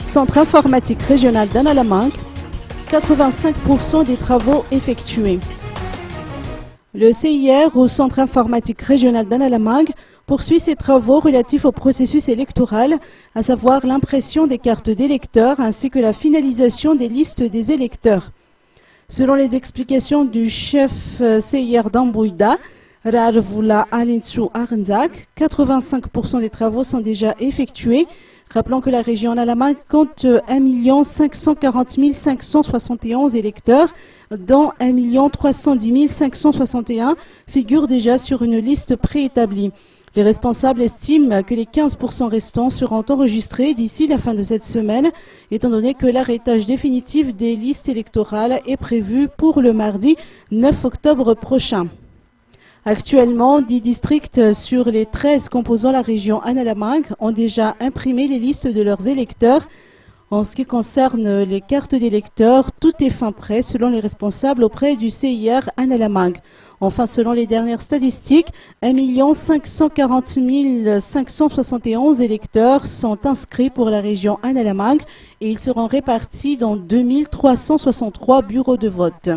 Centre informatique régional d'Annalamangue, 85% des travaux effectués. Le CIR au Centre informatique régional d'Annalamangue poursuit ses travaux relatifs au processus électoral, à savoir l'impression des cartes d'électeurs ainsi que la finalisation des listes des électeurs. Selon les explications du chef CIR d'Ambouïda, Rarvoula Alinsou Arnzak, 85% des travaux sont déjà effectués. Rappelons que la région Annalamangue compte 1 540 571 électeurs, dont 1 310 561 figurent déjà sur une liste préétablie. Les responsables estiment que les 15% restants seront enregistrés d'ici la fin de cette semaine, étant donné que l'arrêtage définitif des listes électorales est prévu pour le mardi 9 octobre prochain. Actuellement, 10 districts sur les 13 composant la région Annalamangue ont déjà imprimé les listes de leurs électeurs. En ce qui concerne les cartes d'électeurs, tout est fin prêt selon les responsables auprès du CIR Annalamangue. Enfin, selon les dernières statistiques, 1 540 571 électeurs sont inscrits pour la région Annalamangue et ils seront répartis dans 2363 bureaux de vote.